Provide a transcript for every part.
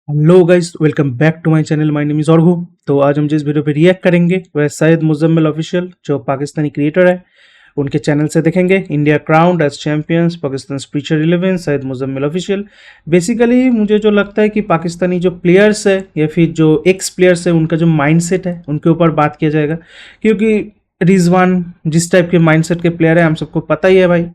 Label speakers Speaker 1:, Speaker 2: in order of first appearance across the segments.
Speaker 1: Hello guys, welcome back to my channel. My name is Orgo. तो आज हम जिस वीडियो पे रिएक्ट करेंगे वह सैयद मुजम्मिल ऑफिशियल, जो पाकिस्तानी क्रिएटर है, उनके चैनल से देखेंगे। India crowned as champions, Pakistan feature 11, Syed Muzammil official. Basically मुझे जो लगता है कि पाकिस्तानी जो प्लेयर्स है या फिर जो एक्स प्लेयर्स है, उनका जो माइंडसेट है उनके ऊपर बात किया जाएगा। क्योंकि रिजवान जिस टाइप के माइंडसेट के प्लेयर है हम सबको पता ही है भाई।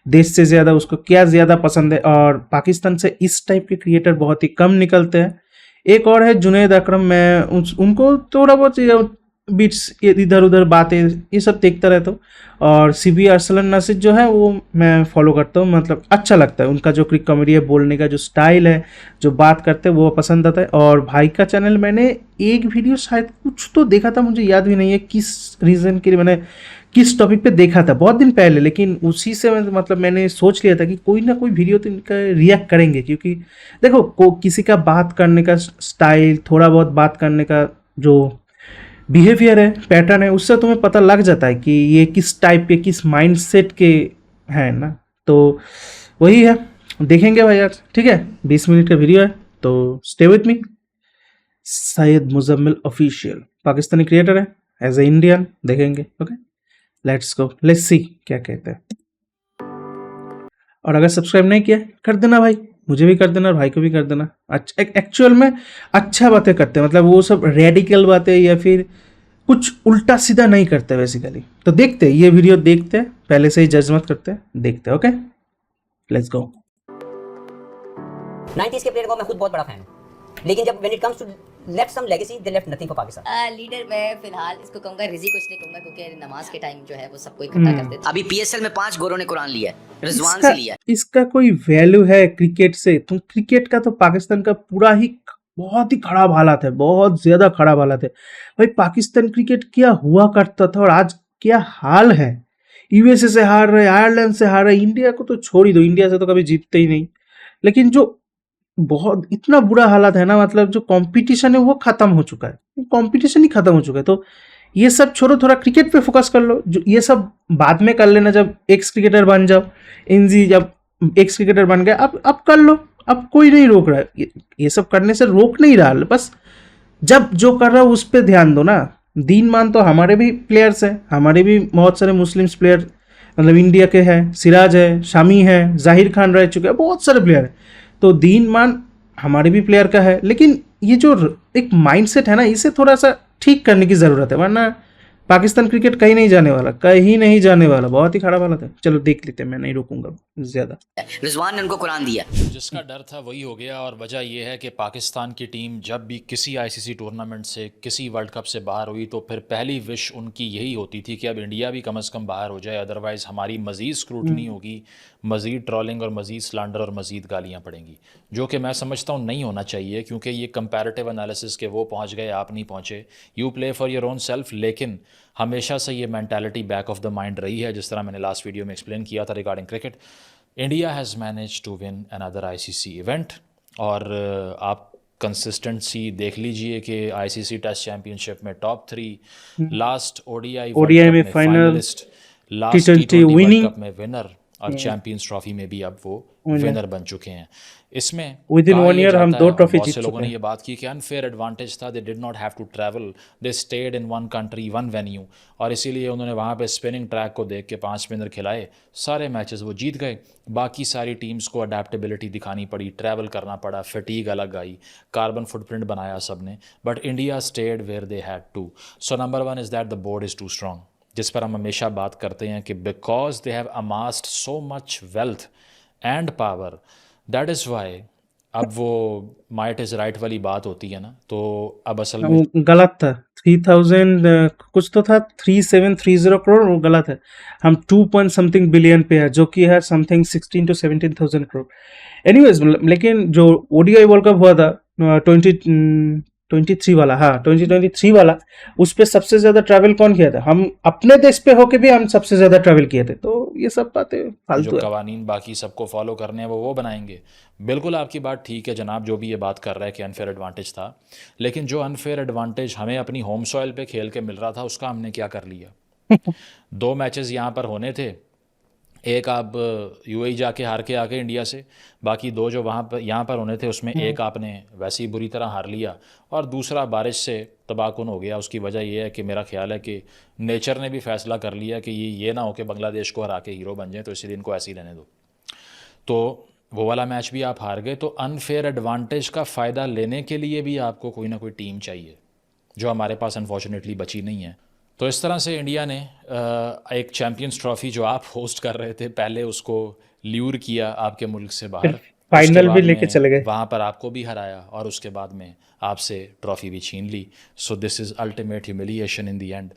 Speaker 1: देश से ज़्यादा उसको क्या ज़्यादा पसंद है, और पाकिस्तान से इस टाइप के क्रिएटर बहुत ही कम निकलते हैं। एक और है जुनैद अकरम। मैं उनको थोड़ा बहुत बीट्स इधर उधर बातें ये सब देखता रहता हूँ। और सीबी अरसलन नासिर जो है वो मैं फॉलो करता हूँ, मतलब अच्छा लगता है उनका जो क्रिक कॉमेडी है, बोलने का जो स्टाइल है, जो बात करते हैं वो पसंद आता है। और भाई का चैनल मैंने एक वीडियो शायद कुछ तो देखा था, मुझे याद भी नहीं है किस रीज़न के लिए मैंने किस टॉपिक पे देखा था, बहुत दिन पहले। लेकिन उसी से मतलब मैंने सोच लिया था कि कोई ना कोई वीडियो तो इनका रिएक्ट करेंगे। क्योंकि देखो किसी का बात करने का स्टाइल, थोड़ा बहुत बात करने का जो बिहेवियर है, पैटर्न है, उससे तुम्हें पता लग जाता है कि ये किस टाइप के, किस माइंडसेट के हैं ना। तो वही है, देखेंगे भाई यार। ठीक है, 20 मिनट का वीडियो है, तो stay with me. Syed Muzammil official Pakistani creator है, एज ए इंडियन देखेंगे। Okay, let's go, let's see क्या कहते हैं। और अगर सब्सक्राइब नहीं किया कर देना भाई, मुझे भी कर देना और भाई को भी कर देना। अच्छा, एक्चुअल में अच्छा बातें करते हैं, मतलब वो सब रेडिकल बातें या फिर कुछ उल्टा सीधा नहीं करते बेसिकली। तो देखते हैं ये वीडियो, देखते हैं, पहले से ही जज मत करते हैं, देखते हैं। Okay, let's go.
Speaker 2: 90s के प्लेयर को मैं खुद बहुत बड़ा फैन हूं, लेकिन जब when it comes to left some legacy they left nothing for Pakistan.
Speaker 3: Leader मैं फिलहाल इसको कहूंगा, रिजी कुछ नहीं कहूंगा, क्योंकि नमाज के टाइम जो है वो सबको इकट्ठा करते थे।
Speaker 2: अभी पीएसएल में 5 गोरों ने कुरान लिया है, रिजवान
Speaker 1: इसका
Speaker 2: से लिया है।
Speaker 1: इसका कोई वैल्यू है क्रिकेट से? तुम क्रिकेट का तो पाकिस्तान का पूरा ही बहुत ही खराब हालात है, बहुत ज्यादा खराब हालात है भाई। पाकिस्तान क्रिकेट क्या हुआ करता था और आज क्या हाल है। यूएसए से हार रहे, आयरलैंड से हार रहे, इंडिया को तो छोड़ ही दो, इंडिया से तो कभी जीतते ही नहीं। लेकिन जो बहुत इतना बुरा हालत है ना, मतलब जो कंपटीशन है वो खत्म हो चुका है, कंपटीशन ही खत्म हो चुका है। तो ये सब छोड़ो, थोड़ा क्रिकेट पे फोकस कर लो। जो ये सब बाद में कर लेना, जब एक्स क्रिकेटर बन जाओ। इनजी जब एक्स क्रिकेटर बन गया, अब कर लो। अब कोई नहीं रोक रहा है, ये सब करने से रोक नहीं रहा, बस जब जो कर रहा है उस पर ध्यान दो ना। दीन मान तो हमारे भी प्लेयर्स हैं, हमारे भी बहुत सारे मुस्लिम्स प्लेयर, मतलब इंडिया के हैं। सिराज है, शामी है, जाहिर खान रह चुके हैं, बहुत सारे प्लेयर हैं। तो दीन मान हमारे भी प्लेयर का है। लेकिन ये जो एक माइंडसेट है ना, इसे थोड़ा सा ठीक करने की ज़रूरत है, वरना पाकिस्तान क्रिकेट कहीं नहीं जाने वाला, कहीं नहीं जाने वाला। बहुत ही खराब हालत है। चलो देख लेते हैं, मैं नहीं रोकूंगा ज़्यादा।
Speaker 2: रिजवान ने उनको कुरान दिया।
Speaker 4: जिसका डर था वही हो गया। और वजह यह है कि पाकिस्तान की टीम जब भी किसी आईसीसी टूर्नामेंट से, किसी वर्ल्ड कप से बाहर हुई, तो फिर पहली विश उनकी यही होती थी कि अब इंडिया भी कम से कम बाहर हो जाए, अदरवाइज़ हमारी मज़ीद स्क्रूटनी होगी, मज़ीद ट्रॉलिंग और मज़ीद स्लैंडर और मज़ीद गालियाँ पड़ेंगी। जो कि मैं समझता हूँ नहीं होना चाहिए, क्योंकि ये कंपैरेटिव एनालिसिस के वो पहुँच गए, आप नहीं पहुँचे। You play for your own self. लेकिन हमेशा से ये mentality back of the mind रही है, जिस तरह मैंने लास्ट वीडियो में एक्सप्लेन किया था regarding cricket. India has manage to win another ICC event. और आप कंसिस्टेंसी देख लीजिए कि आईसीसी टेस्ट चैम्पियनशिप में top 3, last ODI world
Speaker 1: ODI
Speaker 4: cup
Speaker 1: में
Speaker 4: में
Speaker 1: final,
Speaker 4: finalist,
Speaker 1: T
Speaker 4: last
Speaker 1: twenty
Speaker 4: T20 world
Speaker 1: winning,
Speaker 4: cup में विनर, और चैम्पियंस ट्रॉफी में भी अब वो
Speaker 1: विनर।
Speaker 4: विनर बन चुके हैं। इसमें
Speaker 1: विद इन
Speaker 4: कहा
Speaker 1: 1
Speaker 4: यह
Speaker 1: ईयर हम
Speaker 4: जाता
Speaker 1: 2
Speaker 4: है, और
Speaker 1: ट्रॉफी
Speaker 4: बहुत
Speaker 1: जीत
Speaker 4: से लोगों
Speaker 1: चुके
Speaker 4: ने
Speaker 1: हैं।
Speaker 4: ये बात की कि अनफेयर एडवांटेज था, they did not have to travel, they stayed in one country, one venue. और इसीलिए उन्होंने वहाँ पे स्पिनिंग ट्रैक को देख के 5 स्पिनर खिलाए, सारे मैचेस वो जीत गए। बाकी सारी टीम्स को अडेप्टेबिलिटी दिखानी पड़ी, ट्रैवल करना पड़ा, फटीग अलग आई, कार्बन फुटप्रिंट बनाया सबने, but India stayed where they had to. So number 1 is that the board is too strong, जिस पर हम हमेशा बात करते हैं कि because they have amassed so much wealth and power, that is why. अब वो माइट इज़ राइट वाली बात होती है ना, तो अब असल में
Speaker 1: वो गलत था। 3000 कुछ तो था, 3730 करोड़, वो गलत है। हम 2 पॉइंट समथिंग बिलियन पे है, जो कि है समथिंग 16 to 17,000 करोड़। एनीवेज, लेकिन जो ओडीआई वर्ल्ड कप हुआ था 2023 वाला, हाँ 2023 वाला, उस पे सबसे ज्यादा ट्रैवल कौन किया था? हम अपने देश पे होके भी हम सबसे ज्यादा ट्रैवल किए थे। तो ये सब बातें
Speaker 4: जो
Speaker 1: फालतू है।
Speaker 4: कवानीन बाकी सबको फॉलो करने हैं वो बनाएंगे। बिल्कुल आपकी बात ठीक है जनाब, जो भी ये बात कर रहा है कि अनफेयर एडवांटेज था। लेकिन जो अनफेयर एडवांटेज हमें अपनी होम सॉइल पे खेल के मिल रहा था, उसका हमने क्या कर लिया? 2 मैचेस यहाँ पर होने थे, एक आप यूएई जाके हार के आ गए इंडिया से, बाकी दो जो वहाँ पर यहाँ पर होने थे उसमें एक आपने वैसे ही बुरी तरह हार लिया, और दूसरा बारिश से तबाहकुन हो गया। उसकी वजह यह है कि मेरा ख्याल है कि नेचर ने भी फैसला कर लिया कि ये ना हो कि बांग्लादेश को हरा के हीरो बन जाए, तो इसीलिए इनको ऐसे ही रहने दो। तो वो वाला मैच भी आप हार गए। तो अनफेयर एडवांटेज का फ़ायदा लेने के लिए भी आपको कोई ना कोई टीम चाहिए, जो हमारे पास अनफॉर्चुनेटली बची नहीं है। तो इस तरह से इंडिया ने एक चैम्पियंस ट्रॉफ़ी जो आप होस्ट कर रहे थे, पहले उसको ल्यूर किया आपके मुल्क से
Speaker 1: फिर
Speaker 4: बाहर, उसके
Speaker 1: फाइनल भी
Speaker 4: बाद
Speaker 1: लेके
Speaker 4: में
Speaker 1: चले गए।
Speaker 4: वहाँ पर आपको भी हराया, और उसके बाद में आपसे ट्रॉफ़ी भी छीन ली। So this is ultimate humiliation in the end.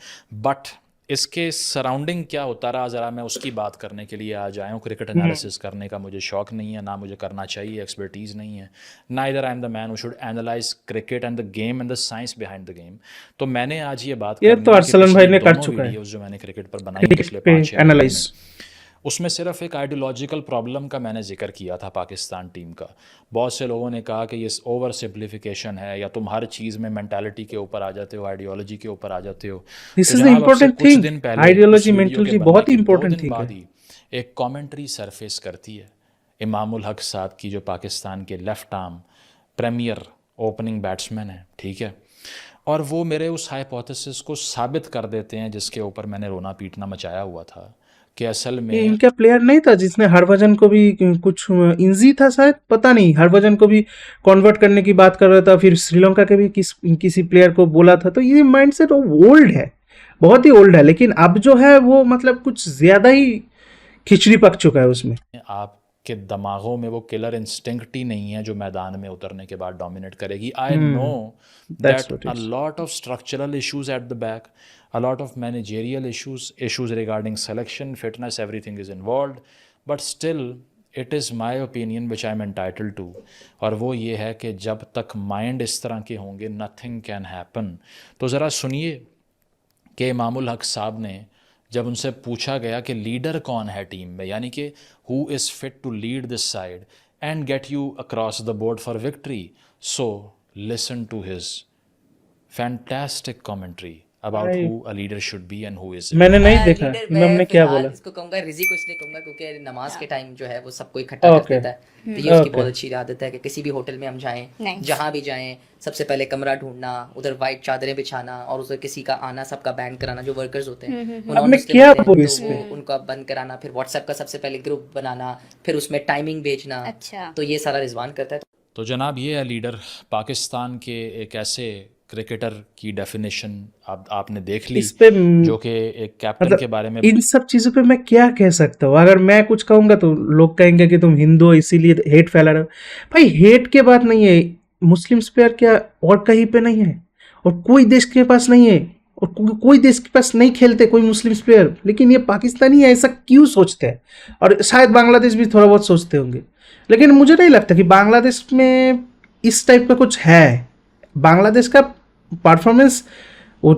Speaker 4: But इसके सराउंडिंग क्या होता रहा, ज़रा मैं उसकी बात करने के लिए आज आया हूँ। क्रिकेट एनालिसिस करने का मुझे शौक़ नहीं है, ना मुझे करना चाहिए, एक्सपर्टीज़ नहीं है। Neither I am the man who should analyse cricket and the game and the science behind the game. तो मैंने आज ये बात
Speaker 1: ये
Speaker 4: करनी
Speaker 1: तो
Speaker 4: है कि
Speaker 1: अरसलन भाई
Speaker 4: पिछली
Speaker 1: ने कर
Speaker 4: दोनों
Speaker 1: चुका है,
Speaker 4: वीडियोज़ जो मैंने क्रिकेट पर बनाई
Speaker 1: क्रिकेट
Speaker 4: पिछले
Speaker 1: पे
Speaker 4: 5-6 महीनों
Speaker 1: एनालाइज।
Speaker 4: में, उसमें सिर्फ एक आइडियोलॉजिकल प्रॉब्लम का मैंने जिक्र किया था पाकिस्तान टीम का। बहुत से लोगों ने कहा कि ये ओवर सिंप्लीफिकेशन है, या तुम हर चीज़ में मेंटालिटी के ऊपर आ जाते हो, आइडियोलॉजी के ऊपर आ जाते हो।
Speaker 1: दिस
Speaker 4: तो
Speaker 1: इज द
Speaker 4: जनाब, अब से
Speaker 1: इम्पोर्टेंट
Speaker 4: कुछ
Speaker 1: थिंग।
Speaker 4: दिन पहले इस
Speaker 1: आइडियोलॉजी
Speaker 4: वीडियो के
Speaker 1: मेंटलिटी
Speaker 4: बनने
Speaker 1: बहुत ही
Speaker 4: के 2
Speaker 1: इंपॉर्टेंट
Speaker 4: दिन
Speaker 1: थिंग है।
Speaker 4: बाद ही एक कमेंट्री सरफेस करती है इमामुल हक साहब की, जो पाकिस्तान के left arm premier opening batsman है, ठीक है। और वो मेरे उस हाइपोथेसिस को साबित कर देते हैं जिसके ऊपर मैंने रोना पीटना मचाया हुआ था, कि असल
Speaker 1: ये
Speaker 4: में
Speaker 1: इनका प्लेयर नहीं था जिसने हरभजन को भी कुछ इंजी था शायद, पता नहीं, हरभजन को भी कन्वर्ट करने की बात कर रहा था, फिर श्रीलंका के भी किसी प्लेयर को बोला था। तो ये माइंडसेट ओल्ड है, बहुत ही ओल्ड है। लेकिन अब जो है वो मतलब कुछ ज्यादा ही खिचड़ी पक चुका है उसमें।
Speaker 4: आपके दिमागों में वो किलर इंस्टिंक्ट ही नहीं है जो मैदान में उतरने के बाद डोमिनेट करेगी। I know
Speaker 1: that's
Speaker 4: that
Speaker 1: what
Speaker 4: a
Speaker 1: is.
Speaker 4: Lot of structural issues at the back, a lot of managerial issues regarding selection, fitness, everything is involved, but still it is my opinion which I am entitled to, और वो ये है कि जब तक mind इस तरह के होंगे nothing can happen। तो ज़रा सुनिए कि इमामुल हक साहब ने जब उनसे पूछा गया कि लीडर कौन है टीम में, यानी कि who is fit to lead this side and get you across the board for victory, so listen to his fantastic commentary about
Speaker 1: भाई
Speaker 4: who a leader should be and who isn't।
Speaker 1: मैंने नहीं देखा
Speaker 3: leader
Speaker 1: इमाम
Speaker 3: मैं
Speaker 1: ने क्या
Speaker 3: फिलहाल
Speaker 1: बोला।
Speaker 3: इसको कहूंगा, रिजी को इसलिए कहूंगा क्योंकि नमाज के टाइम जो है वो सबको इकट्ठा कर
Speaker 1: ओके
Speaker 3: देता है। तो ये उसकी
Speaker 1: ओके।
Speaker 3: बहुत अच्छी आदत है कि किसी भी होटल में हम जाएं, जहां भी जाएं, सबसे पहले कमरा ढूंढना, उधर वाइट चादरें बिछाना, और उधर किसी का आना सबका बैन कराना। जो वर्कर्स होते हैं वो
Speaker 1: अब
Speaker 3: नॉन
Speaker 1: मैं
Speaker 3: मुस्लिम
Speaker 1: क्या
Speaker 3: होते हैं,
Speaker 1: बोलूं इस
Speaker 3: तो
Speaker 1: पे।
Speaker 3: वो उनका बंद कराना, फिर व्हाट्सएप का सबसे पहले ग्रुप बनाना, फिर उसमें टाइमिंग भेजना।
Speaker 5: अच्छा।
Speaker 3: तो ये सारा रिजवान करता है।
Speaker 4: तो जनाब, ये है लीडर। पाकिस्तान के एक ऐसे क्रिकेटर की डेफिनेशन आपने देख ली,
Speaker 1: इस पे
Speaker 4: जो कि एक कैप्टन के बारे में।
Speaker 1: इन सब चीजों पे मैं क्या कह सकता हूँ। अगर मैं कुछ कहूंगा तो लोग कहेंगे कि तुम हिंदू हो इसीलिए हेट फैला रहे हो। भाई हेट के बात नहीं है, मुस्लिम प्लेयर क्या और कहीं पे नहीं है, और कोई देश के पास नहीं है, और कोई देश के पास नहीं खेलते कोई मुस्लिम प्लेयर। लेकिन ये पाकिस्तानी ऐसा क्यों सोचते हैं, और शायद बांग्लादेश भी थोड़ा बहुत सोचते होंगे। लेकिन मुझे नहीं लगता कि बांग्लादेश में इस टाइप का कुछ है। बांग्लादेश का परफॉर्मेंस वो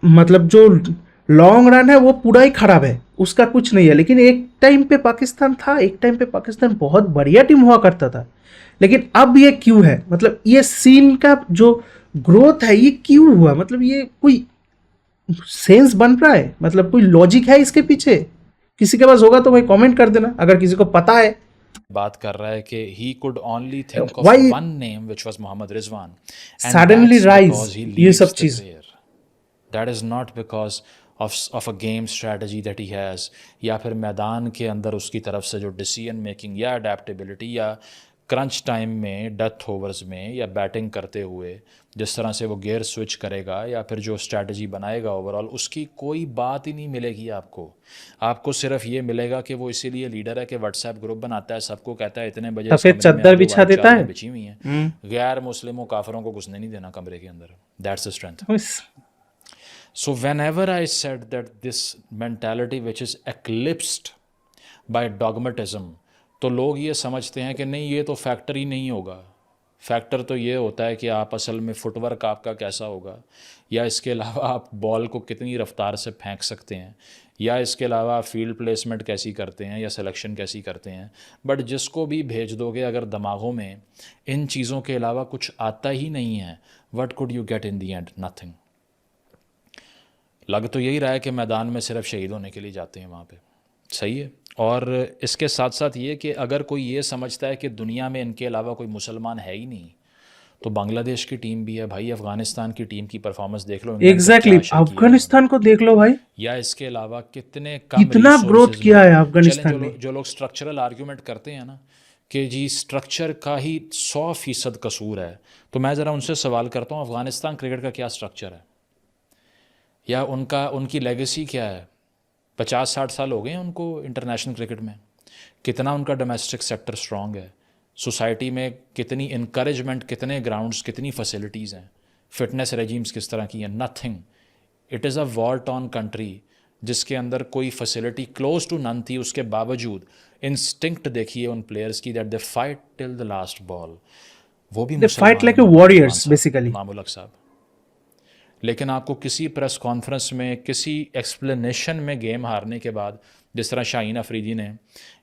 Speaker 1: मतलब जो लॉन्ग रन है वो पूरा ही खराब है, उसका कुछ नहीं है। लेकिन एक टाइम पे पाकिस्तान था, एक टाइम पे पाकिस्तान बहुत बढ़िया टीम हुआ करता था। लेकिन अब ये क्यों है, मतलब ये सीन का जो ग्रोथ है ये क्यों हुआ, मतलब ये कोई सेंस बन रहा है, मतलब कोई लॉजिक है इसके पीछे। किसी के पास होगा तो भाई कमेंट कर देना अगर किसी को पता है।
Speaker 4: बात कर रहा है कि he could only think of
Speaker 1: Why
Speaker 4: one name which was Mohammad Rizwan, and
Speaker 1: suddenly
Speaker 4: that's
Speaker 1: rise
Speaker 4: because he
Speaker 1: ये
Speaker 4: leads
Speaker 1: सब
Speaker 4: the
Speaker 1: चीज।
Speaker 4: prayer। That is not because of a game strategy that he has, या फिर मैदान के अंदर उसकी तरफ से जो डिसीजन मेकिंग या अडेप्टेबिलिटी या क्रंच टाइम में, डेथ ओवर्स में, या बैटिंग करते हुए जिस तरह से वो गियर स्विच करेगा या फिर जो स्ट्रैटेजी बनाएगा ओवरऑल, उसकी कोई बात ही नहीं मिलेगी आपको। आपको सिर्फ ये मिलेगा कि वो इसीलिए लीडर है कि व्हाट्सएप ग्रुप बनाता है, सबको कहता है इतने बजे इस
Speaker 1: सफेद
Speaker 4: कमरे में
Speaker 1: चद्दर
Speaker 4: आ जाओ,
Speaker 1: बिछा
Speaker 4: वाइट
Speaker 1: देता
Speaker 4: चादरें
Speaker 1: है।
Speaker 4: बिछी हुई हैं, गैर मुस्लिमों काफिरों को घुसने नहीं देना कमरे के अंदर। That's the strength. So whenever I said that this mentality which is eclipsed by dogmatism, तो लोग ये समझते हैं कि नहीं ये तो फैक्टर ही नहीं होगा। फैक्टर तो ये होता है कि आप असल में फुटवर्क आपका कैसा होगा, या इसके अलावा आप बॉल को कितनी रफ्तार से फेंक सकते हैं, या इसके अलावा आप फील्ड प्लेसमेंट कैसी करते हैं या सिलेक्शन कैसी करते हैं। बट जिसको भी भेज दोगे अगर दिमागों में इन चीज़ों के अलावा कुछ आता ही नहीं है, what could you get in the and? Nothing. लग तो यही रहा है कि मैदान में सिर्फ शहीद होने के लिए जाते हैं वहाँ पे। सही है। और इसके साथ साथ ये कि अगर कोई ये समझता है कि दुनिया में इनके अलावा कोई मुसलमान है ही नहीं, तो बांग्लादेश की टीम भी है भाई, अफ़गानिस्तान की टीम की परफॉर्मेंस देख लो, इंग्लैंड को
Speaker 1: एग्जैक्टली
Speaker 4: क्या अशर किया है
Speaker 1: अफगानिस्तान को देख लो भाई,
Speaker 4: उन्होंने। या इसके अलावा कितने कम
Speaker 1: कितना ग्रोथ
Speaker 4: रिसोर्सेज
Speaker 1: किया
Speaker 4: में
Speaker 1: है अफगानिस्तान ने।
Speaker 4: जो लोग स्ट्रक्चरल आर्ग्यूमेंट करते हैं ना कि जी स्ट्रक्चर का ही 100% कसूर है, तो मैं ज़रा उनसे सवाल करता हूँ, अफ़गानिस्तान क्रिकेट का क्या स्ट्रक्चर है, या उनकी लेगेसी क्या है? 50-60 साल हो गए हैं उनको इंटरनेशनल क्रिकेट में। कितना उनका डोमेस्टिक सेक्टर स्ट्रांग है, सोसाइटी में कितनी इनकरेजमेंट, कितने ग्राउंड्स, कितनी फैसिलिटीज़ हैं, फिटनेस रेजीम्स किस तरह की हैं? Nothing. It is a war torn country जिसके अंदर कोई फैसिलिटी क्लोज टू नन थी। उसके बावजूद इंस्टिंक्ट देखिए उन प्लेयर्स की, that they fight till the last ball. वो भी
Speaker 1: they fight like a warriors basically.
Speaker 4: मामूल हक साहब, लेकिन आपको किसी प्रेस कॉन्फ्रेंस में, किसी एक्सप्लेनेशन में गेम हारने के बाद, जिस तरह शाहीन अफरीदी ने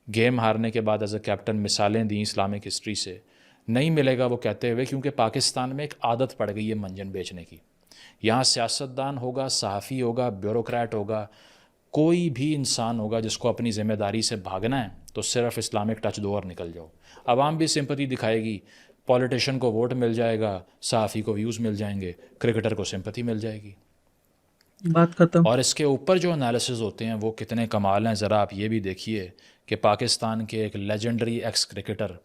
Speaker 4: गेम हारने के बाद एज अ कैप्टन मिसालें दी इस्लामिक हिस्ट्री से, नहीं मिलेगा वो कहते हुए, क्योंकि पाकिस्तान में एक आदत पड़ गई है मंजन बेचने की। यहाँ सियासतदान होगा, सहाफ़ी होगा, ब्यूरोक्रेट होगा, कोई भी इंसान होगा जिसको अपनी ज़िम्मेदारी से भागना है, तो सिर्फ इस्लामिक टच दो और निकल जाओ। आवाम भी सिंपैथी दिखाएगी, पॉलिटिशियन को वोट मिल जाएगा, सहाफ़ी को व्यूज़ मिल जाएंगे, क्रिकेटर को सिंपैथी मिल जाएगी,
Speaker 1: बात खत्म।
Speaker 4: और इसके ऊपर जो एनालिसिस होते हैं वो कितने कमाल हैं। ज़रा आप ये भी देखिए कि पाकिस्तान के एक लेजेंडरी एक्स क्रिकेटर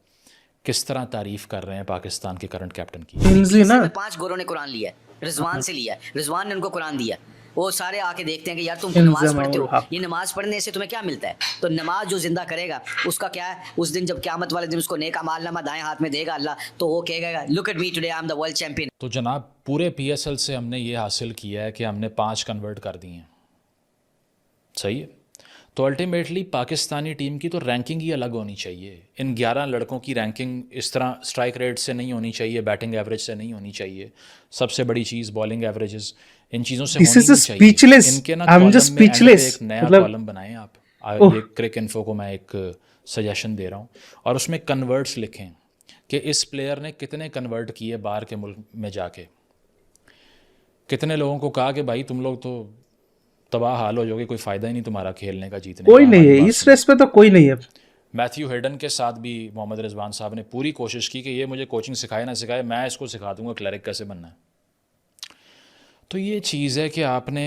Speaker 4: किस तरह तारीफ़ कर रहे हैं पाकिस्तान के करंट कैप्टन की।
Speaker 1: हिंजी ना,
Speaker 2: 5 गोरों ने कुरान लिया है, रिजवान से लिया है, रिजवान ने उनको कुरान दिया। वो सारे आके देखते हैं कि यार तुम नमाज पढ़ते हो, ये नमाज पढ़ने से तुम्हें क्या मिलता है? तो नमाज जो जिंदा करेगा उसका क्या है? उस दिन जब क़यामत वाले दिन उसको नेक अमालनामा दाएं हाथ में देगा अल्लाह, तो वो कहेगा look at me today, I am the world champion.
Speaker 4: तो जनाब पूरे PSL से हमने ये हासिल किया है कि हमने 5 कन्वर्ट कर दिए हैं, सही है। तो अल्टीमेटली पाकिस्तानी टीम की तो रैंकिंग ही अलग होनी चाहिए। इन 11 लड़कों की रैंकिंग इस तरह स्ट्राइक रेट से नहीं होनी चाहिए, बैटिंग एवरेज से नहीं होनी चाहिए, सबसे बड़ी चीज़ बॉलिंग एवरेजेस, इन चीज़ों से
Speaker 1: This
Speaker 4: होनी
Speaker 1: is a
Speaker 4: नहीं चाहिए।
Speaker 1: speechless.
Speaker 4: इनके ना
Speaker 1: I'm
Speaker 4: कॉलम
Speaker 1: just
Speaker 4: में एंड पे
Speaker 1: speechless.
Speaker 4: एक नया
Speaker 1: मतलब-
Speaker 4: कॉलम बनाएं आप। ये क्रिक इन्फो को मैं एक सजेशन दे रहा हूँ, और उसमें कन्वर्ट्स लिखें कि इस प्लेयर ने कितने कन्वर्ट किए बाहर के मुल्क में जाके। कितने लोगों को कहा कि भाई तुम लोग तो तबाह हाल हो जाओगे, कोई फ़ायदा ही नहीं तुम्हारा खेलने का, जीतने
Speaker 1: कोई
Speaker 4: का।
Speaker 1: नहीं
Speaker 4: हमारी
Speaker 1: है
Speaker 4: बात
Speaker 1: इस रेस पे, तो कोई नहीं है।
Speaker 4: मैथ्यू हेडन के साथ भी मोहम्मद रिजवान साहब ने पूरी कोशिश की कि ये मुझे कोचिंग सिखाए ना सिखाए, मैं इसको सिखा दूंगा क्लरिक कैसे बनना है। तो ये चीज़ है कि आपने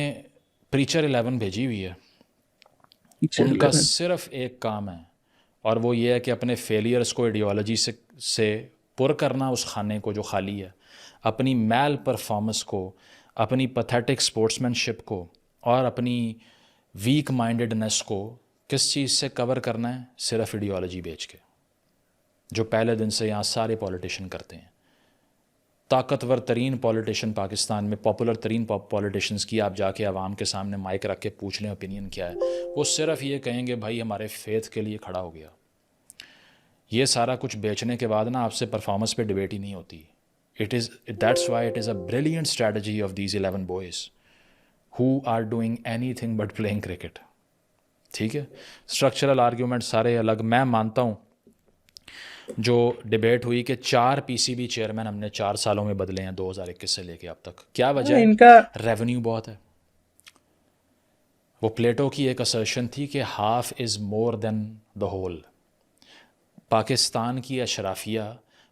Speaker 4: प्रीचर 11 भेजी हुई है, उनका सिर्फ एक काम है, और वो ये है कि अपने फेलियर्स को आइडियोलॉजी से पुर करना, उस खाने को जो खाली है, अपनी मैल परफॉर्मेंस को, अपनी पैथेटिक स्पोर्ट्समैनशिप को, और अपनी वीक माइंडेडनेस को किस चीज़ से कवर करना है? सिर्फ आइडियोलॉजी बेच के, जो पहले दिन से यहाँ सारे पॉलिटिशियन करते हैं। ताकतवर तरीन पॉलिटिशियन पाकिस्तान में, पॉपुलर तरीन पॉलिटिशियंस की आप जाके आवाम के सामने माइक रख के पूछ लें ओपिनियन क्या है, वो सिर्फ ये कहेंगे भाई हमारे फेथ के लिए खड़ा हो गया। ये सारा कुछ बेचने के बाद ना आपसे परफॉर्मेंस पे डिबेट ही नहीं होती। That's why it is a brilliant strategy of these 11 boys who are doing anything but playing cricket. ठीक है, स्ट्रक्चरल आर्ग्यूमेंट सारे अलग। मैं मानता हूँ जो डिबेट हुई कि 4 PCB चेयरमैन हमने 4 सालों में बदले हैं 2021 से लेके अब तक, क्या वजह है?
Speaker 1: इनका
Speaker 4: रेवेन्यू बहुत है। वो प्लेटो की एक असर्शन थी कि half is more than the whole. Pakistan की अशराफिया,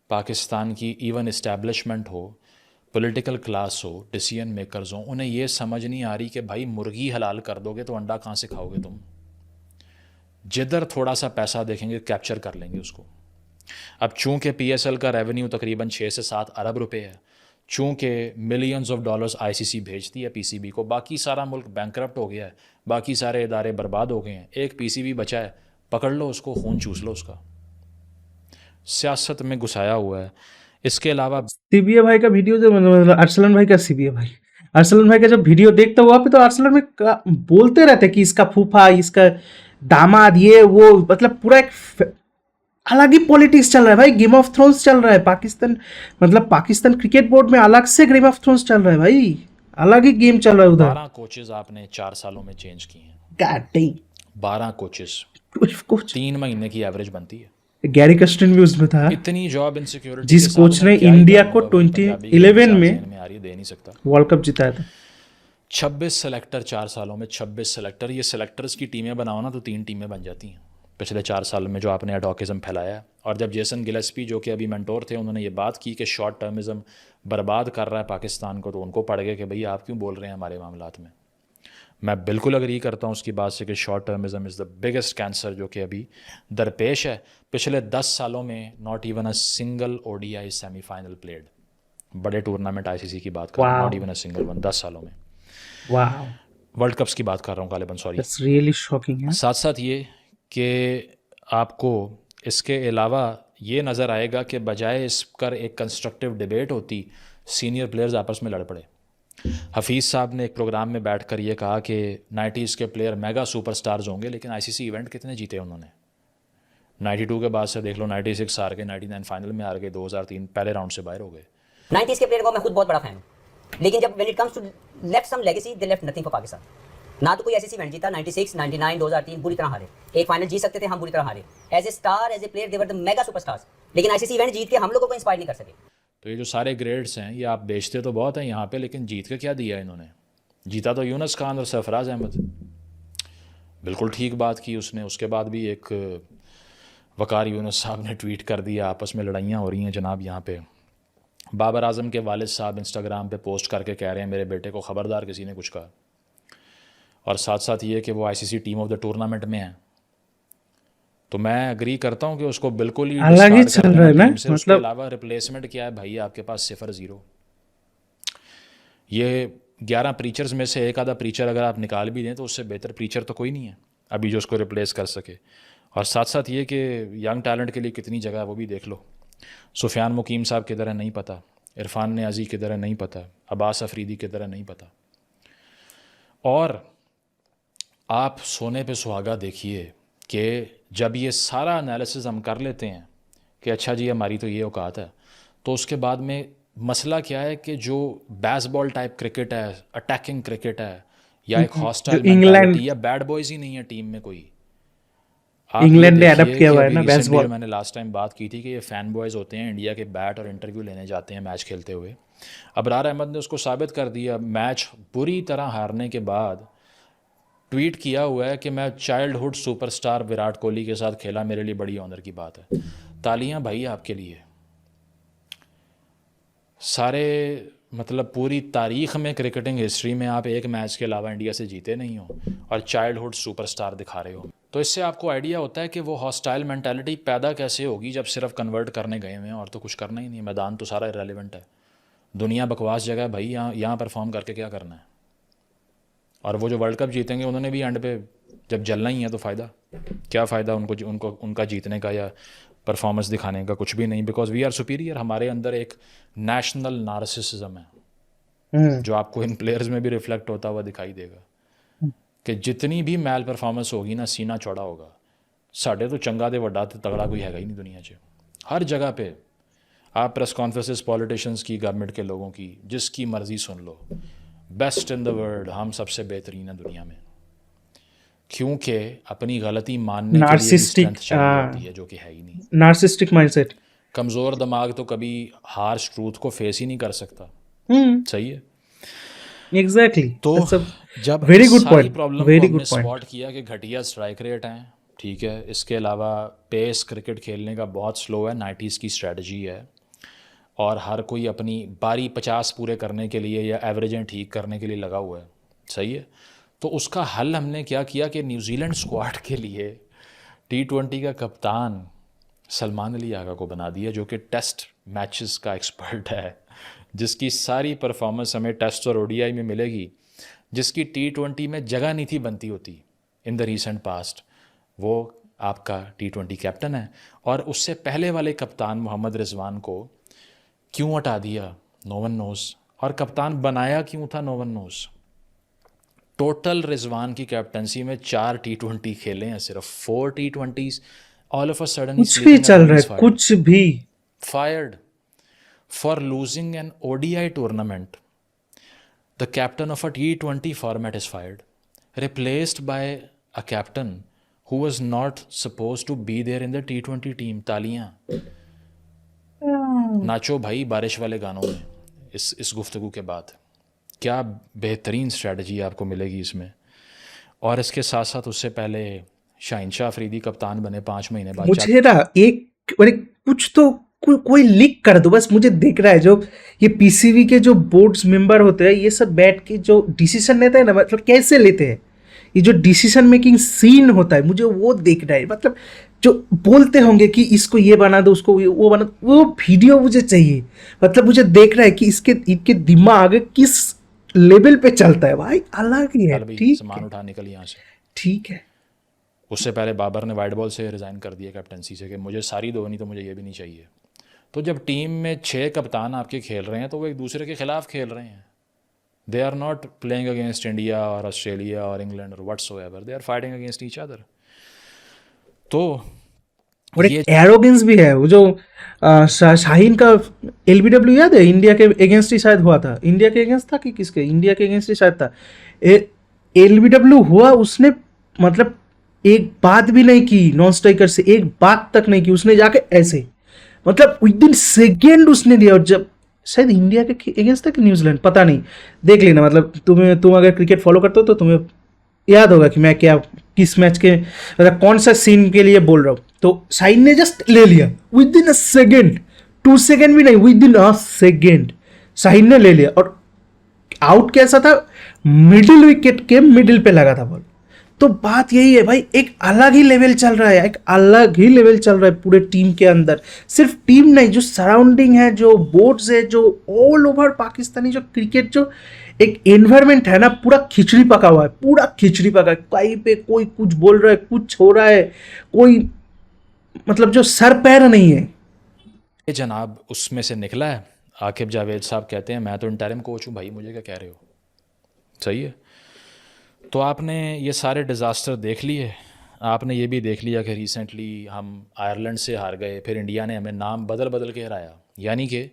Speaker 4: पाकिस्तान की इवन इस्टेब्लिशमेंट हो, पॉलिटिकल क्लास हो, डिसीजन मेकर्स हो, उन्हें ये समझ नहीं आ रही कि भाई मुर्गी हलाल कर दोगे तो अंडा कहाँ से खाओगे तुम। जिधर थोड़ा सा पैसा देखेंगे कैप्चर कर लेंगे उसको। अब चूंकि PSL का रेवेन्यू तकरीबन 6 से 7 अरब रुपए है, चूंकि मिलियंस ऑफ डॉलर्स ICC भेजती है PCB को, बाकी सारा मुल्क बैंकरप्ट हो गया है, बाकी सारे इदारे बर्बाद हो गए हैं, एक PCB बचा है, पकड़ लो उसको, खून चूस लो उसका। सियासत में घुसाया हुआ है। इसके अलावा
Speaker 1: सीबीए भाई का वीडियो जो मतलब अरसलन भाई का सीबीए भाई, अरसलन भाई का जब वीडियो देखता हुआ पे, तो अरसलन में बोलते रहते कि इसका फूफा, इसका दामाद, ये वो, मतलब पूरा एक अलग ही पॉलिटिक्स चल रहा है भाई। गेम ऑफ थ्रोन्स चल रहा है पाकिस्तान, मतलब पाकिस्तान क्रिकेट बोर्ड में अलग से गेम ऑफ थ्रोन्स चल रहा है भाई, अलग ही गेम चल रहा है उधर।
Speaker 4: 12 कोचेज आपने 4 सालों में चेंज किए हैं।
Speaker 1: गॉड डैम,
Speaker 4: 12 कोचेज,
Speaker 1: कोच
Speaker 4: 3 महीने की एवरेज बनती है।
Speaker 1: गैरी कस्टन भी उसमें था।
Speaker 4: इतनी जॉब इनसिक्योरिटी
Speaker 1: जिस कोच ने इंडिया को 2011 में
Speaker 4: आ रही है, दे नहीं सकता।
Speaker 1: वर्ल्ड कप जिताया था।
Speaker 4: 26 सेलेक्टर 4 सालों में, 26 सेलेक्टर। ये सेलेक्टर्स की टीमें बनाओ ना तो 3 टीमें बन जाती हैं पिछले 4 साल में, जो आपने एडॉकिज़म फैलाया है। और जब जेसन गिलेस्पी जो कि अभी मेंटोर थे, उन्होंने ये बात की कि शॉर्ट टर्मिज़म बर्बाद कर रहा है पाकिस्तान को, तो उनको पड़ गए कि भाई आप क्यों बोल रहे हैं हमारे मामलात में। मैं बिल्कुल अग्री करता हूँ उसकी बात से कि short termism is the biggest cancer जो कि अभी दरपेश है। पिछले 10 सालों में not even a single ODI semifinal played, बड़े टूर्नामेंट ICC की बात कर रहा हूँ, not even a single one, 10 सालों में।
Speaker 1: वाओ,
Speaker 4: वर्ल्ड कप्स की बात कर रहा हूँ गालिबन, सॉरी।
Speaker 1: दैट्स रियली शॉकिंग है।
Speaker 4: साथ साथ ये कि आपको इसके अलावा ये नज़र आएगा कि बजाय इस पर एक कंस्ट्रक्टिव डिबेट होती, सीनियर प्लेयर्स आपस में लड़ पड़े। हफीज़ साहब ने एक प्रोग्राम में बैठकर ये कहा कि 90s के प्लेयर मेगा सुपरस्टार्स होंगे, लेकिन ICC इवेंट कितने जीते उन्होंने? 92 के बाद से देख लो, 96 हार गए, 99 फाइनल में हार गए, 2003 पहले राउंड से बाहर हो गए।
Speaker 5: 90s के प्लेयर को मैं खुद बहुत बड़ा फैन हूँ, लेकिन जब when it comes to left some legacy, they left nothing for Pakistan. ना तो कोई ICC इवेंट जीता, 96, 99, 2003 बुरी तरह हारे। एक फाइनल जीत सकते थे, हम बुरी तरह हारे। As a star, as a player, they were the mega superstars, लेकिन ICC इवेंट जीत के हम लोगों को इंस्पायर नहीं कर सके।
Speaker 4: तो ये जो सारे ग्रेड्स हैं, ये आप बेचते तो बहुत हैं यहाँ पे, लेकिन जीत के क्या दिया इन्होंने? जीता तो यूनुस खान और सरफराज अहमद, बिल्कुल ठीक बात की उसने। उसके बाद भी एक वकार यूनुस साहब ने ट्वीट कर दिया, आपस में लड़ाइयाँ हो रही हैं जनाब यहाँ पे। बाबर आजम के वालिद साहब इंस्टाग्राम पे पोस्ट करके कह रहे हैं मेरे बेटे को ख़बरदार किसी ने कुछ कहा। और साथ साथ ये कि वो ICC team of the tournament में है, तो मैं अग्री करता हूँ कि उसको बिल्कुल ही
Speaker 1: अलग ही
Speaker 4: discard कर
Speaker 1: चल
Speaker 4: देना
Speaker 1: रहा है ना,
Speaker 4: टीम से। उसके
Speaker 1: मतलब
Speaker 4: अलावा रिप्लेसमेंट क्या है भाई? आपके पास 0-0। ये 11 प्रीचर्स में से एक आधा प्रीचर अगर आप निकाल भी दें तो उससे बेहतर प्रीचर तो कोई नहीं है अभी जो उसको रिप्लेस कर सके। और साथ साथ ये कि यंग टैलेंट के लिए कितनी जगह है वो भी देख लो। सुफियान मुकीम साहब किधर है नहीं पता, इरफान नियाज़ी किधर है नहीं पता, अब्बास अफरीदी किधर है नहीं पता। और आप सोने पे सुहागा देखिए कि जब ये सारा एनालिसिस हम कर लेते हैं कि अच्छा जी हमारी तो ये औकात है, तो उसके बाद में मसला क्या है कि जो बेसबॉल टाइप क्रिकेट है, अटैकिंग क्रिकेट है, या एक हॉस्टाइल
Speaker 1: जो इंग्लैंड
Speaker 4: मेंटालिटी, या बैड बॉयज़ ही नहीं है टीम में कोई। आप ये
Speaker 1: इंग्लैंड ने अडॉप्ट
Speaker 4: देखिए
Speaker 1: किया
Speaker 4: कि
Speaker 1: हुआ है
Speaker 4: अभी
Speaker 1: ना
Speaker 4: रिसेंटली जो
Speaker 1: बेसबॉल।
Speaker 4: मैंने लास्ट टाइम बात की थी कि ये फ़ैन बॉयज़ होते हैं इंडिया के बैट और इंटरव्यू लेने जाते हैं मैच खेलते हुए। अबरार अहमद ने उसको साबित कर दिया, मैच बुरी तरह हारने के बाद ट्वीट किया हुआ है कि मैं चाइल्डहुड सुपरस्टार विराट कोहली के साथ खेला, मेरे लिए बड़ी ऑनर की बात है। तालियां भाई आपके लिए। सारे मतलब पूरी तारीख़ में, क्रिकेटिंग हिस्ट्री में आप एक मैच के अलावा इंडिया से जीते नहीं हो और चाइल्डहुड सुपरस्टार दिखा रहे हो। तो इससे आपको आइडिया होता है कि वो हॉस्टाइल मेंटालिटी पैदा कैसे होगी जब सिर्फ कन्वर्ट करने गए हुए हैं और तो कुछ करना ही नहीं है। मैदान तो सारा इरेलीवेंट है, दुनिया बकवास जगह है भाई, यहाँ परफॉर्म करके क्या करना है। और वो जो वर्ल्ड कप जीतेंगे उन्होंने भी एंड पे जब जलना ही है तो फ़ायदा क्या? फ़ायदा उनको उनका जीतने का या परफॉर्मेंस दिखाने का? कुछ भी नहीं, बिकॉज वी आर सुपीरियर। हमारे अंदर एक नेशनल नार्सिसिज्म है जो आपको इन प्लेयर्स में भी रिफ्लेक्ट होता हुआ दिखाई देगा कि जितनी भी मैल परफॉर्मेंस होगी ना, सीना चौड़ा होगा। साढ़े तो चंगा दे वड्डा ते तगड़ा कोई हैगा ही नहीं दुनिया 'च। हर जगह पे आप प्रेस कॉन्फ्रेंसेस पॉलिटिशियंस की, गवर्नमेंट के लोगों की, जिसकी मर्ज़ी सुन लो, बेस्ट इन द वर्ल्ड, हम सबसे बेहतरीन है दुनिया में, क्योंकि अपनी गलती मानने के लिए भी
Speaker 1: नार्सिस्टिक
Speaker 4: स्ट्रेंथ चाहिए होती है जो कि है ही नहीं।
Speaker 1: Narcissistic mindset.
Speaker 4: कमज़ोर दिमाग तो कभी हार्श ट्रूथ को फेस ही नहीं कर सकता। सही है।
Speaker 1: एग्जैक्टली।
Speaker 4: तो जब
Speaker 1: वेरी गुड
Speaker 4: सारी
Speaker 1: पॉइंट,
Speaker 4: प्रॉब्लम को
Speaker 1: वेरी
Speaker 4: हमने
Speaker 1: गुड पॉइंट।
Speaker 4: स्पॉट किया कि घटिया स्ट्राइक रेट हैं, ठीक है, इसके अलावा पेस क्रिकेट खेलने का बहुत स्लो है, 90s की स्ट्रेटजी है, और हर कोई अपनी बारी 50 पूरे करने के लिए या एवरेजें ठीक करने के लिए लगा हुआ है। सही है। तो उसका हल हमने क्या किया कि न्यूजीलैंड स्क्वाड के लिए T20 का कप्तान सलमान अली आगा को बना दिया, जो कि टेस्ट मैचेस का एक्सपर्ट है, जिसकी सारी परफॉर्मेंस हमें टेस्ट और ODI में मिलेगी, जिसकी T20 में जगह नहीं थी बनती होती इन द रीसेंट पास्ट। वो आपका T20 कैप्टन है। और उससे पहले वाले कप्तान मोहम्मद रिजवान को क्यों हटा दिया, नो वन नोज़। और कप्तान बनाया क्यों था, no one knows. Total Rizwan की कैप्टनसी में 4 T20 खेले हैं, सिर्फ 4 T20s। All of a sudden
Speaker 1: कुछ भी चल रहा है, कुछ भी।
Speaker 4: fired for losing an ODI tournament. The captain of a T20 format is fired, replaced by a captain who was not supposed to be there in the T20 team. तालियां नाचो भाई बारिश वाले गानों में इस गुफ्तगू के बाद। क्या बेहतरीन स्ट्रेटजी आपको मिलेगी इसमें। और इसके साथ साथ उससे पहले शाहीन शाह अफरीदी कप्तान बने 5 महीने बाद।
Speaker 1: मुझे ना एक अरे कुछ तो कोई लीक कर दो बस, मुझे देख रहा है जो ये पीसीबी के जो बोर्ड्स मेंबर होते हैं ये सब बैठ के जो डिसीजन लेते हैं ना, मतलब कैसे लेते हैं, ये जो डिसीजन मेकिंग सीन होता है मुझे वो देखना है। मतलब जो बोलते होंगे कि इसको ये बना दो, उसको वो बना दो, वो वीडियो मुझे चाहिए। मतलब मुझे देखना है कि इनके दिमाग किस लेवल पे चलता है भाई, अलग ही है।
Speaker 4: कल भी
Speaker 1: ठीक
Speaker 4: सामान
Speaker 1: है,
Speaker 4: उठा निकल यहाँ से।
Speaker 1: ठीक है।
Speaker 4: उससे पहले बाबर ने वाइट बॉल से रिज़ाइन कर दिया कैप्टनसी से कि मुझे सारी दो, नहीं तो मुझे ये भी नहीं चाहिए। तो जब टीम में 6 कप्तान आपके खेल रहे हैं तो वो एक दूसरे के खिलाफ खेल रहे हैं। They are not playing against India और ऑस्ट्रेलिया और इंग्लैंड और whatsoever, they are fighting against each other. तो
Speaker 1: और
Speaker 4: ये
Speaker 1: एक एरोगेंस भी है वो जो शाहीन का एलबीडब्ल्यू याद है, इंडिया के अगेंस्ट ही शायद हुआ था। इंडिया के अगेंस्ट था कि किसके, इंडिया के अगेंस्ट ही शायद था। एलबीडब्ल्यू हुआ, उसने मतलब एक बात भी नहीं की नॉन स्ट्राइकर से, एक बात तक नहीं की उसने, जाके ऐसे मतलब विद इन सेकेंड उसने दिया। और जब शायद इंडिया के अगेंस्ट था कि न्यूजीलैंड, पता नहीं, देख लेना। मतलब तुम अगर क्रिकेट फॉलो करते हो तो तुम्हें याद होगा कि मैं क्या किस मैच के मतलब कौन सा सीन के लिए बोल रहा हूँ। तो शाहीन ने जस्ट ले लिया with in a second, 2 second भी नहीं, with in a second Shaheen ने ले लिया। और आउट कैसा था, मिडिल विकेट के मिडिल पे लगा था बॉल। तो बात यही है भाई, एक अलग ही लेवल चल रहा है, एक अलग ही लेवल चल रहा है पूरे टीम के अंदर। सिर्फ टीम नहीं, जो सराउंडिंग है, जो बोर्ड्स है, जो ऑल ओवर पाकिस्तानी जो क्रिकेट जो एक एनवायरमेंट है ना, पूरा खिचड़ी पका हुआ है, पूरा खिचड़ी पका है। कहीं पे कोई कुछ बोल रहा है, कुछ हो रहा है, कोई मतलब जो सर पैर नहीं है।
Speaker 4: जनाब उसमें से निकला है। आकिब जावेद साहब कहते हैं मैं तो इंटरिम कोच हूँ भाई, मुझे क्या कह रहे हो। सही है। तो आपने ये सारे डिज़ास्टर देख लिए। आपने ये भी देख लिया कि रिसेंटली हम आयरलैंड से हार गए, फिर इंडिया ने हमें नाम बदल बदल के हराया। यानी कि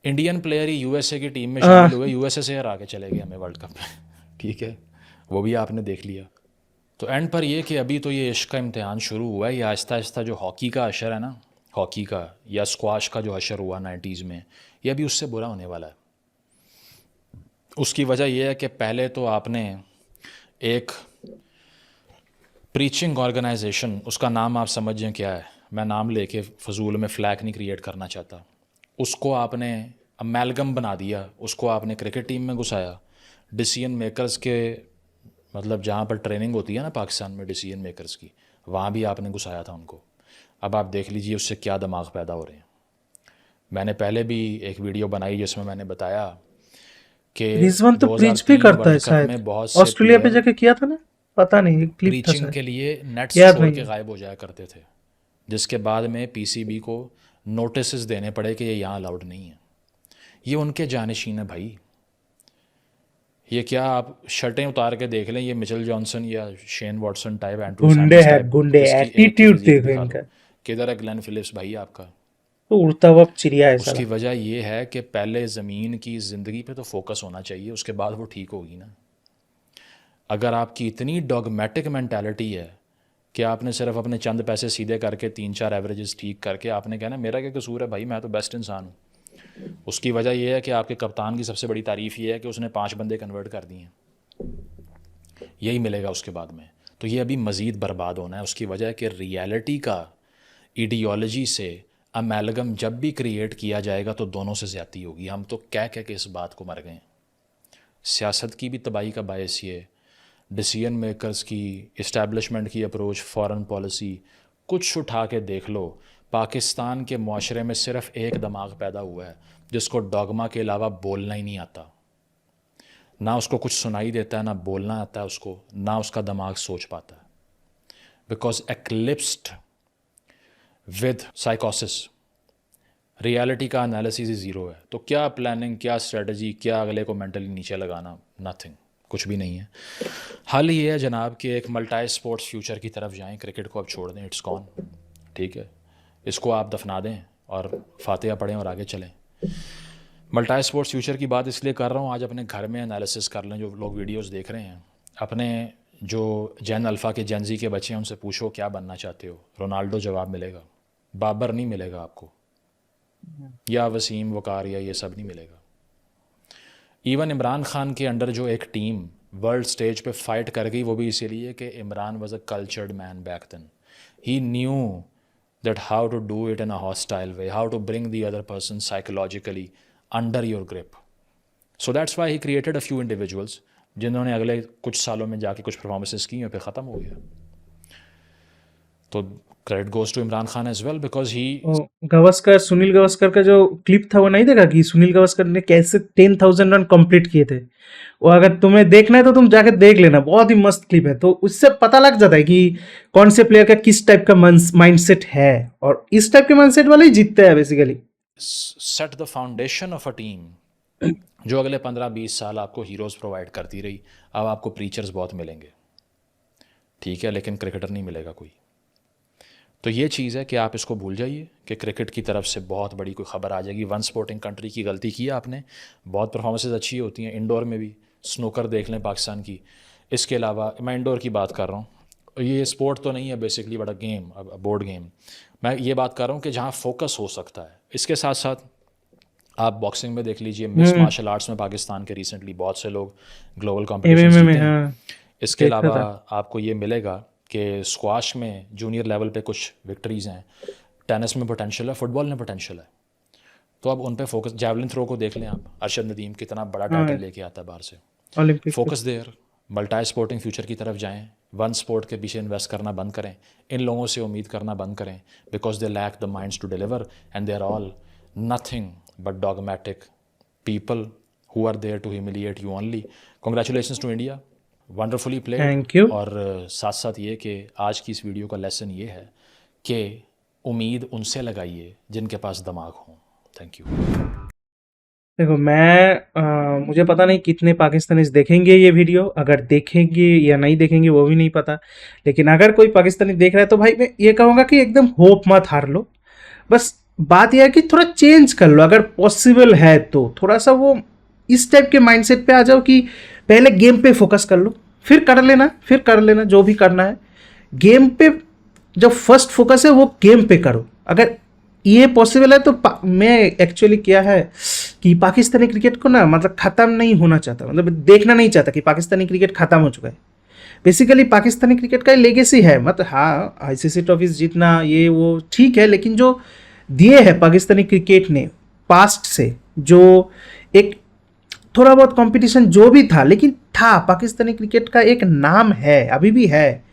Speaker 4: इंडियन प्लेयर ही यूएसए की टीम में शामिल हुए, यूएसए से हरा के चले गए हमें वर्ल्ड कप में। ठीक है, वो भी आपने देख लिया। तो एंड पर ये कि अभी तो ये इश्क का इम्तिहान शुरू हुआ है। ये आहिस्ता आहिस्ता जो हॉकी का अशर है ना, हॉकी का या स्क्वाश का जो अशर हुआ 90s में, ये अभी उससे बुरा होने वाला है। उसकी वजह यह है कि पहले तो आपने एक प्रीचिंग ऑर्गेनाइजेशन, उसका नाम आप समझें क्या है, मैं नाम लेके फजूल में फ्लैग नहीं क्रिएट करना चाहता, उसको आपने अमेलगम बना दिया, उसको आपने क्रिकेट टीम में घुसाया। डिसीजन मेकर्स के मतलब जहाँ पर ट्रेनिंग होती है ना पाकिस्तान में डिसीजन मेकर्स की, वहाँ भी आपने घुसाया था उनको। अब आप देख लीजिए उससे क्या दिमाग पैदा हो रहे हैं। मैंने पहले भी एक वीडियो बनाई जिसमें मैंने बताया कि
Speaker 1: रिजवान तो प्रीच भी
Speaker 4: 2003
Speaker 1: करता है
Speaker 4: वर्ल्ड कप
Speaker 1: शायद,
Speaker 4: में बहुत से
Speaker 1: ऑस्ट्रेलिया पे
Speaker 4: प्लेयर
Speaker 1: जाके किया था ना, पता नहीं, एक क्लिप था
Speaker 4: प्रीचिंग
Speaker 1: शायद,
Speaker 4: के लिए नेट्स
Speaker 1: याद
Speaker 4: छोड़
Speaker 1: नहीं
Speaker 4: के
Speaker 1: है।
Speaker 4: गायब हो जाया करते थे, जिसके बाद में पीसीबी को नोटिस देने पड़े कि ये यहाँ अलाउड नहीं है। ये उनके जानशीन है भाई। ये क्या आप शर्टें उतार के देख लें, ये मिचेल जॉनसन या शेन वॉटसन टाइप, एंड्रू
Speaker 1: गुंडे
Speaker 4: सैमुअल्स
Speaker 1: है,
Speaker 4: टाइप,
Speaker 1: गुंडे,
Speaker 4: किसकी एक की
Speaker 1: एटीट्यूड
Speaker 4: फिजिक
Speaker 1: देखो
Speaker 4: दिखा
Speaker 1: इनका,
Speaker 4: दो। किधर है ग्लेन फिलिप्स भाई आपका।
Speaker 1: तो उड़ता हुआ चिड़िया है साला।
Speaker 4: उसकी वजह ये है कि पहले ज़मीन की ज़िंदगी पे तो फोकस होना चाहिए, उसके बाद वो ठीक होगी ना। अगर आपकी इतनी डॉगमेटिक मेंटालिटी है कि आपने सिर्फ अपने चंद पैसे सीधे करके 3-4 एवरेजेस ठीक करके आपने कहना मेरा क्या कसूर है भाई, मैं तो बेस्ट इंसान हूँ। उसकी वजह यह है कि आपके कप्तान की सबसे बड़ी तारीफ़ ये है कि उसने 5 बंदे कन्वर्ट कर दिए हैं, यही मिलेगा उसके बाद में। तो ये अभी मज़ीद बर्बाद होना है। उसकी वजह है कि रियलिटी का आइडियोलॉजी से अमेलगम जब भी क्रिएट किया जाएगा तो दोनों से ज़्यादती होगी। हम तो कह के इस बात को मर गए। सियासत की भी तबाही का बायस ये, डिसीजन मेकर्स की, इस्टेब्लिशमेंट की अप्रोच, फॉरेन पॉलिसी, कुछ उठा के देख लो। पाकिस्तान के मुआशरे में सिर्फ एक दिमाग पैदा हुआ है जिसको डॉगमा के अलावा बोलना ही नहीं आता। ना उसको कुछ सुनाई देता है, ना बोलना आता है उसको, ना उसका दिमाग सोच पाता है। बिकॉज एक्लिप्स्ड विद साइकोसिस, रियलिटी का एनालिसिस ही ज़ीरो है। तो क्या प्लानिंग, क्या स्ट्रेटजी, क्या अगले को मेंटली नीचे लगाना, नथिंग, कुछ भी नहीं है। हल ये है जनाब कि एक मल्टी स्पोर्ट्स फ्यूचर की तरफ जाएं। क्रिकेट को अब छोड़ दें, इट्स गॉन। ठीक है, इसको आप दफना दें और फातिहा पढ़ें और आगे चलें। मल्टी स्पोर्ट्स फ्यूचर की बात इसलिए कर रहा हूँ, आज अपने घर में एनालिसिस कर लें। जो लोग वीडियोस देख रहे हैं, अपने जो जैन अल्फ़ा के जेनजी के बच्चे हैं उनसे पूछो क्या बनना चाहते हो। रोनाल्डो जवाब मिलेगा, बाबर नहीं मिलेगा आपको, या वसीम, वकार, या ये सब नहीं मिलेगा। इवन इमरान खान के अंडर जो एक टीम वर्ल्ड स्टेज पे फाइट कर गई, वो भी इसीलिए कि Imran was a cultured man back then. He knew that how to do it in a hostile way, how to bring the other person psychologically under your grip. So that's why he created a few individuals जिन्होंने अगले कुछ सालों में जाके कुछ performances की और फिर ख़त्म हो गया. तो credit goes to Imran Khan as well because he
Speaker 1: Gavaskar, Sunil Gavaskar का जो क्लिप था वो नहीं देखा कि सुनील गावस्कर ने कैसे 10,000 रन कंप्लीट किए थे. वो अगर तुम्हें देखना है तो तुम जाके देख लेना, बहुत ही मस्त क्लिप है. तो उससे पता लग जाता है कि कौन से प्लेयर का किस टाइप का माइंडसेट है, और इस टाइप के माइंडसेट वाले ही जीतते हैं basically.
Speaker 4: Set the foundation of a team जो अगले 15-20 साल आपको हीरोज प्रोवाइड करती रही. अब आपको प्रीचर्स बहुत मिलेंगे, ठीक है, लेकिन क्रिकेटर नहीं मिलेगा कोई. तो ये चीज़ है कि आप इसको भूल जाइए कि क्रिकेट की तरफ से बहुत बड़ी कोई ख़बर आ जाएगी. वन स्पोर्टिंग कंट्री की गलती की है आपने. बहुत परफॉर्मेंसेज अच्छी होती हैं इंडोर में भी. स्नूकर देख लें पाकिस्तान की. इसके अलावा मैं इंडोर की बात कर रहा हूँ, ये स्पोर्ट तो नहीं है basically but a game, board game. मैं ये बात कर रहा हूँ कि जहाँ फोकस हो सकता है. इसके साथ साथ आप बॉक्सिंग में देख लीजिए, मिक्स मार्शल आर्ट्स में पाकिस्तान के रिसेंटली बहुत से लोग ग्लोबल कॉम्पिटिशन जीते हैं. इसके अलावा आपको ये मिलेगा कि स्क्वाश में जूनियर लेवल पे कुछ विक्ट्रीज़ हैं. टेनिस में पोटेंशियल है, फुटबॉल में पोटेंशियल है. तो अब उन पे फोकस. जैवलिन थ्रो को देख लें आप, अरशद नदीम कितना बड़ा टाइटल लेके आता है बाहर से.
Speaker 1: Olympic
Speaker 4: focus there. Multi sporting future की तरफ जाएं. वन स्पोर्ट के पीछे इन्वेस्ट करना बंद करें. इन लोगों से उम्मीद करना बंद करें because they lack the minds to deliver and they are all nothing but dogmatic people who are there to humiliate you only. Congratulations to India, wonderfully play.
Speaker 1: Thank you.
Speaker 4: और साथ साथ ये कि आज की इस वीडियो का लेसन ये है कि उम्मीद उनसे लगाइए जिनके पास दिमाग हो. Thank you.
Speaker 1: देखो मुझे पता नहीं कितने पाकिस्तानीज देखेंगे ये वीडियो, अगर देखेंगे या नहीं देखेंगे वो भी नहीं पता. लेकिन अगर कोई पाकिस्तानी देख रहा है तो भाई मैं ये कहूँगा कि एकदम होप मत हार लो. बस बात यह है कि थोड़ा चेंज कर लो, अगर पॉसिबल है तो थोड़ा सा वो इस टाइप के माइंडसेट पे आ जाओ कि पहले गेम पे फोकस कर लो, फिर कर लेना जो भी करना है. गेम पे जो फर्स्ट फोकस है वो गेम पे करो. अगर ये पॉसिबल है तो मैं एक्चुअली क्या है कि पाकिस्तानी क्रिकेट को ना मतलब ख़त्म नहीं होना चाहता, मतलब देखना नहीं चाहता कि पाकिस्तानी क्रिकेट ख़त्म हो चुका है. बेसिकली पाकिस्तानी क्रिकेट का लेगेसी है, मतलब हाँ आईसीसी ट्रॉफीज जीतना ये वो ठीक है, लेकिन जो दिए है पाकिस्तानी क्रिकेट ने पास्ट से, जो एक थोड़ा बहुत कंपटीशन जो भी था, लेकिन था पाकिस्तानी क्रिकेट का एक नाम है, अभी भी है,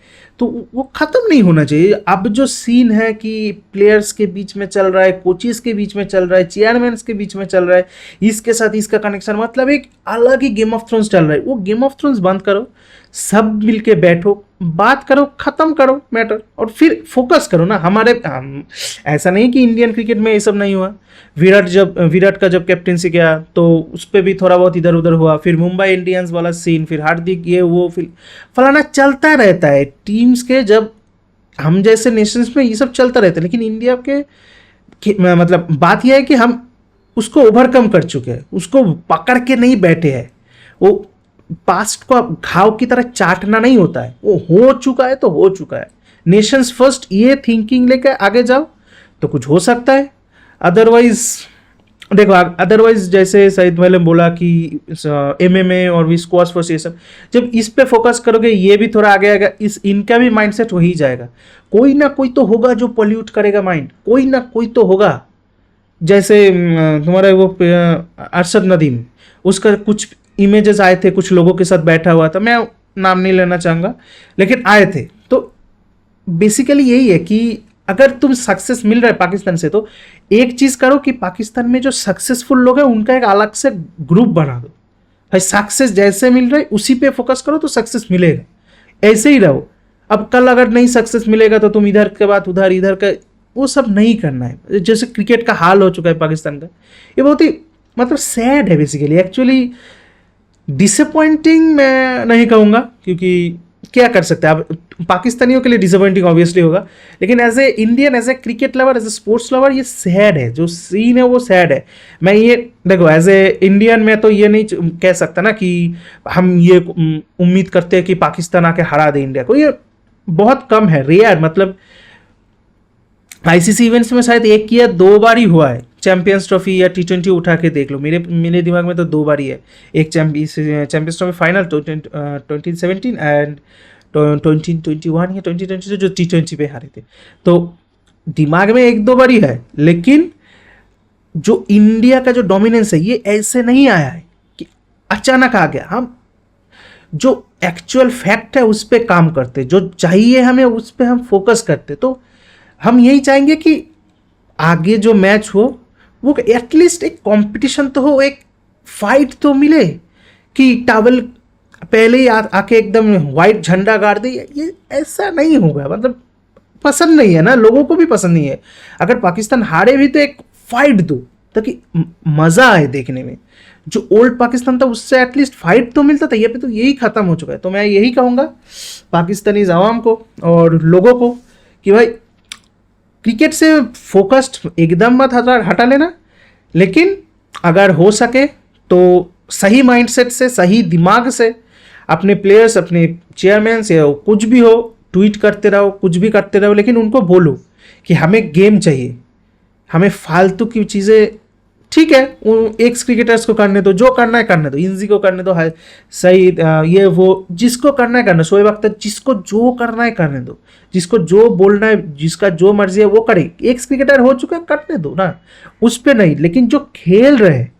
Speaker 1: तो वो ख़त्म नहीं होना चाहिए. अब जो सीन है कि प्लेयर्स के बीच में चल रहा है, कोचेस के बीच में चल रहा है, चेयरमैन के बीच में चल रहा है, इसके साथ इसका कनेक्शन, मतलब एक अलग ही गेम ऑफ थ्रोन्स चल रहा है. वो गेम ऑफ थ्रोन्स बंद करो, सब मिलके बैठो, बात करो, ख़त्म करो मैटर, और फिर फोकस करो ना. ऐसा नहीं कि इंडियन क्रिकेट में ये सब नहीं हुआ. विराट का जब कैप्टेंसी किया तो उस पर भी थोड़ा बहुत इधर उधर हुआ. फिर मुंबई इंडियंस वाला सीन, फिर हार्दिक ये वो, फिर फलाना चलता रहता है टीम्स के. जब हम जैसे नेशंस में ये सब चलता रहता है, लेकिन इंडिया के मतलब बात यह है कि हम उसको ओवरकम कर चुके हैं, उसको पकड़ के नहीं बैठे हैं. वो पास्ट को घाव की तरह चाटना नहीं होता है, वो हो चुका है तो हो चुका है. नेशंस फर्स्ट ये थिंकिंग लेकर आगे जाओ तो कुछ हो सकता है. अदरवाइज देखो, अदरवाइज जैसे सईद भाई ने बोला कि MMA और भी स्क्वाश फर्स्ट, ये सब जब इस पे फोकस करोगे ये भी थोड़ा आगे आएगा, इनका भी माइंडसेट हो ही जाएगा. कोई ना कोई तो होगा जो पॉल्यूट करेगा माइंड, कोई ना कोई तो होगा. जैसे तुम्हारा वो अरशद नदीम, उसका कुछ इमेजेस आए थे, कुछ लोगों के साथ बैठा हुआ था, मैं नाम नहीं लेना चाहूँगा, लेकिन आए थे. तो बेसिकली यही है कि अगर तुम सक्सेस मिल रहा है पाकिस्तान से तो एक चीज़ करो कि पाकिस्तान में जो सक्सेसफुल लोग हैं उनका एक अलग से ग्रुप बना दो भाई. सक्सेस जैसे मिल रहा है उसी पे फोकस करो तो सक्सेस मिलेगा, ऐसे ही रहो. अब कल अगर नहीं सक्सेस मिलेगा तो तुम इधर के बाद उधर, इधर का वो सब नहीं करना है. जैसे क्रिकेट का हाल हो चुका है पाकिस्तान का, ये बहुत ही मतलब सैड है बेसिकली. एक्चुअली डिसअपॉइंटिंग मैं नहीं कहूँगा, क्योंकि क्या कर सकते हैं. अब पाकिस्तानियों के लिए डिसअपॉइंटिंग ऑब्वियसली होगा, लेकिन as a Indian, as a cricket lover, as a sports lover ये सैड है. जो सीन है वो सैड है. मैं ये देखो एज ए इंडियन में तो ये नहीं कह सकता ना कि हम ये उम्मीद करते हैं कि पाकिस्तान आके हरा दे इंडिया को. ये बहुत कम है, रेयर. मतलब आईसीसी इवेंट्स में शायद 1 या 2 बार ही हुआ है, चैंपियंस ट्रॉफी या T20 उठा के देख लो, मेरे दिमाग में तो 2 बार ही है। एक चैंपियंस ट्रॉफी फाइनल 2017 एंड 2021 या 2022 जो T20 पे हारे थे, तो दिमाग में 1-2 बार ही है। लेकिन जो इंडिया का जो डोमिनेंस है ये ऐसे नहीं आया है कि अचानक आ गया। हम जो एक्चुअल फैक्ट है उस पर काम करते, जो चाहिए हमें उस पर हम फोकस करते। तो हम यही चाहेंगे कि आगे जो मैच हो वो एटलीस्ट एक कंपटीशन तो हो, एक फाइट तो मिले, कि टावल पहले ही आके एकदम वाइट झंडा गाड़ दे, ये ऐसा नहीं होगा। मतलब पसंद नहीं है ना, लोगों को भी पसंद नहीं है। अगर पाकिस्तान हारे भी तो एक फाइट दो ताकि मज़ा आए देखने में। जो ओल्ड पाकिस्तान था उससे एटलीस्ट फाइट तो मिलता था, ये पे तो यही ख़त्म हो चुका है। तो मैं यही कहूँगा पाकिस्तानी अवाम को और लोगों को कि भाई क्रिकेट से फोकस्ड एकदम मत हटा लेना, लेकिन अगर हो सके तो सही माइंडसेट से, सही दिमाग से अपने प्लेयर्स, अपने चेयरमैन से कुछ भी हो, ट्वीट करते रहो, कुछ भी करते रहो, लेकिन उनको बोलो कि हमें गेम चाहिए, हमें फालतू की चीज़ें, ठीक है एक्स क्रिकेटर्स को करने दो, जो करना है करने दो, इंजी को करने दो, सही ये वो जिसको करना है करना, शोएब अख्तर, जिसको जो करना है करने दो, जिसको जो बोलना है, जिसका जो मर्जी है वो करे। एक्स क्रिकेटर हो चुका है, करने दो ना, उस पर नहीं। लेकिन जो खेल रहे हैं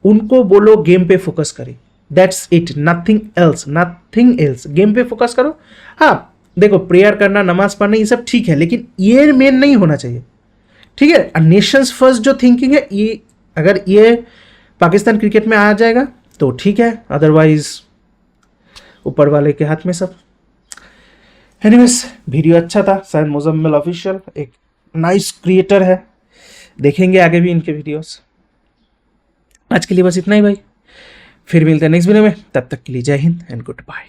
Speaker 1: उनको बोलो गेम पे फोकस करें, that's it, nothing else, nothing else. Game पे फोकस करो। हाँ देखो, प्रेयर करना, नमाज पढ़ना, ये सब ठीक है, लेकिन ये मेन नहीं होना चाहिए, ठीक है। नेशंस फर्स्ट जो थिंकिंग है, ये अगर ये पाकिस्तान क्रिकेट में आ जाएगा तो ठीक है, अदरवाइज ऊपर वाले के हाथ में सब। एनीवेज, वीडियो अच्छा था। शायद मुजम्मिल ऑफिशियल एक नाइस क्रिएटर है, देखेंगे आगे भी इनके वीडियोस। आज के लिए बस इतना ही भाई, फिर मिलते हैं नेक्स्ट वीडियो में। तब तक के लिए जय हिंद एंड गुड बाय।